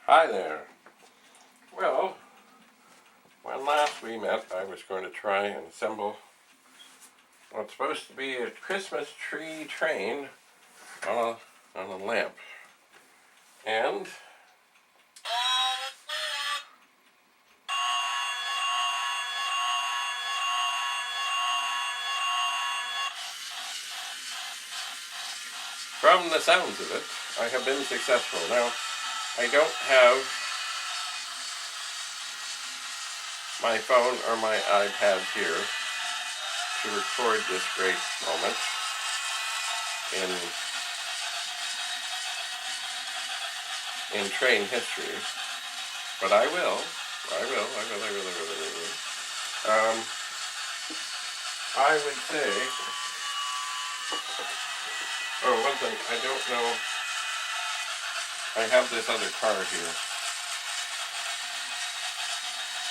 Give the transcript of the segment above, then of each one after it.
Hi there. Well, when last we met, I was going to try and assemble what's supposed to be a Christmas tree train on a lamp. And from the sounds of it, I have been successful. Now, I don't have my phone or my iPad here to record this great moment in train history, but I will. I would say, one thing, I don't know, I have this other car here,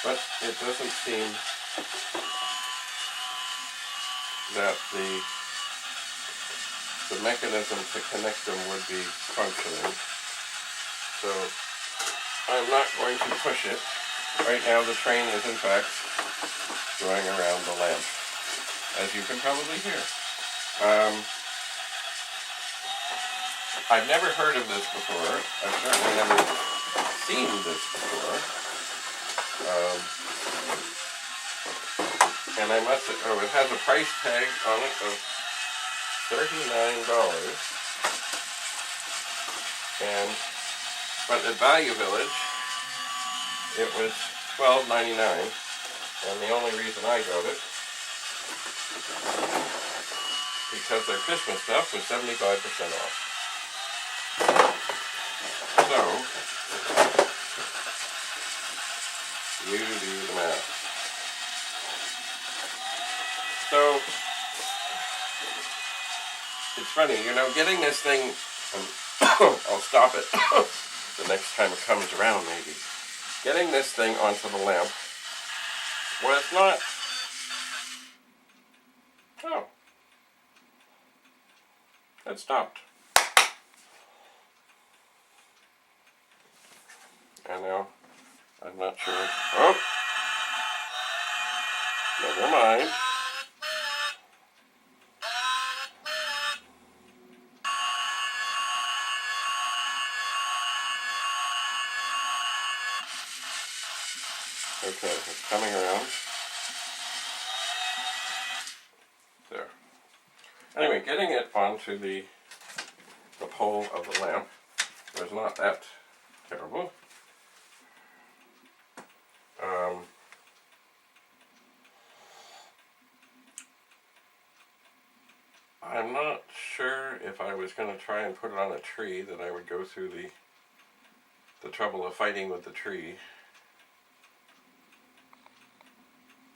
but it doesn't seem that the mechanism to connect them would be functioning, so I'm not going to push it. Right now the train is in fact going around the lamp, as you can probably hear. I've never heard of this before. I've certainly never seen this before. And I must say, it has a price tag on it of $39. But at Value Village, it was $12.99. And the only reason I got it, because their Christmas stuff was 75% off. So, you do the math. So, it's funny, getting this thing, I'll stop it the next time it comes around maybe. Getting this thing onto the lamp was not, it stopped. And now, I'm not sure, never mind. Okay, it's coming around. There. Anyway, getting it onto the pole of the lamp was not that terrible. I'm not sure if I was going to try and put it on a tree that I would go through the trouble of fighting with the tree.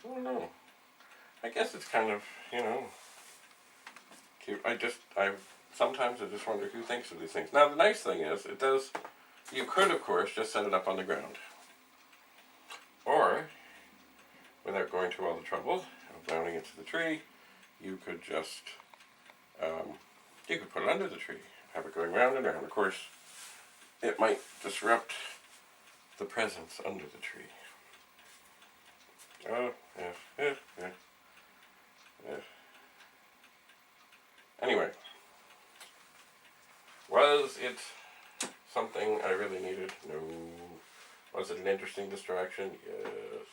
I don't know. I guess it's kind of, cute. Sometimes I just wonder who thinks of these things. Now the nice thing is, you could of course just set it up on the ground. Or, without going through all the trouble of mounting it to the tree, you could just, you could put it under the tree, have it going round and round. Of course, it might disrupt the presence under the tree. Anyway, was it something I really needed? No. Was it an interesting distraction? Yes.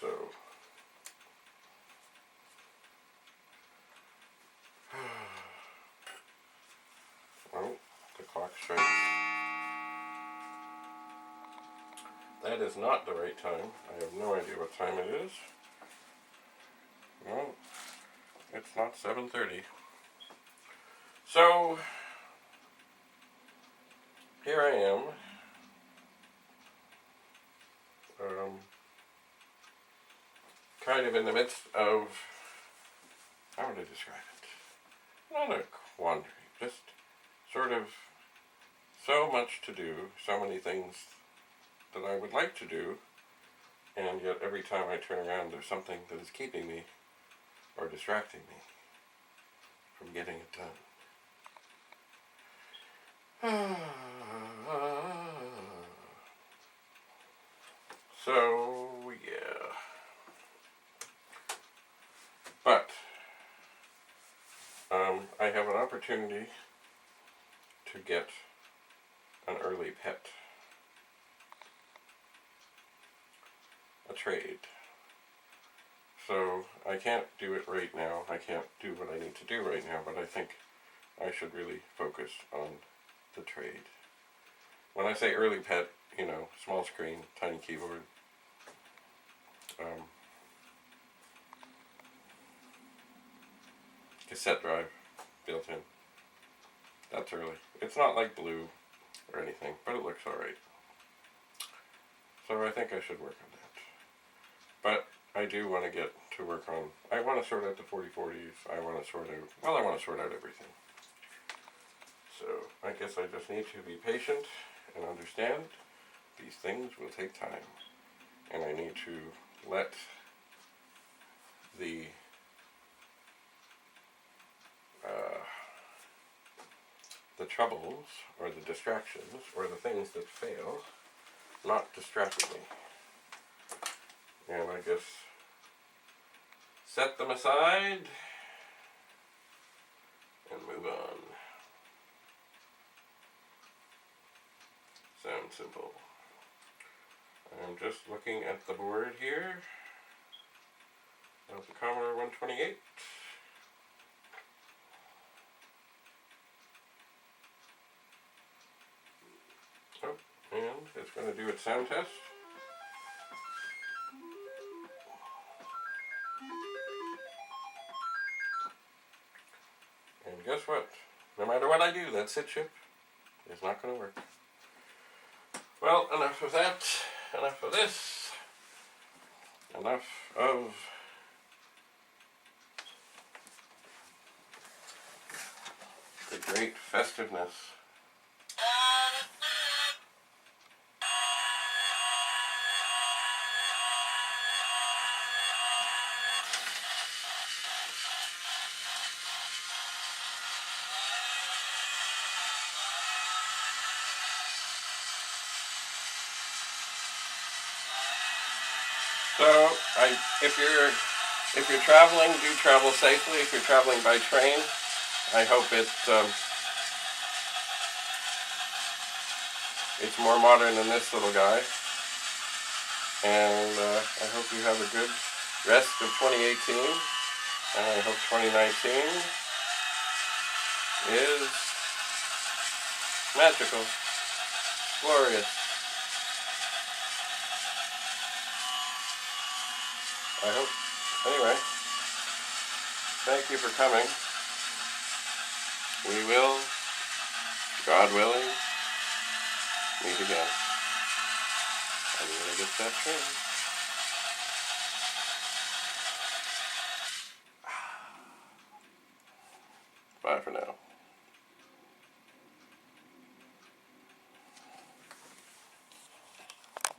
So, well, the clock strikes. That is not the right time. I have no idea what time it is. No, it's not 7:30. So, here I am. Kind of in the midst of, how would I describe it? Not a quandary, just sort of so much to do, so many things that I would like to do, and yet every time I turn around there's something that is keeping me or distracting me from getting it done. I have an opportunity to get an early pet, a trade. So I can't do it right now. I can't do what I need to do right now, but I think I should really focus on the trade. When I say early pet, you know, small screen, tiny keyboard, cassette drive built in. That's early. It's not like blue or anything, but it looks alright. So I think I should work on that. But I do want to get to work on, I want to sort out the 4040s, I want to sort out everything. So I guess I just need to be patient and understand these things will take time. And I need to let the troubles or the distractions or the things that fail not distract me. And I guess set them aside and move on. Sounds simple. I'm just looking at the board here of the Commodore 128. Oh, and it's going to do its sound test. And guess what? No matter what I do, that SID chip is not going to work. Well, enough of that. Enough of this. Enough of the great festiveness. So, if you're traveling, do travel safely. If you're traveling by train, I hope it's more modern than this little guy. And I hope you have a good rest of 2018. And I hope 2019 is magical, glorious. I hope. Anyway, thank you for coming. We will, God willing, meet again. I'm going to get that train. Bye for now.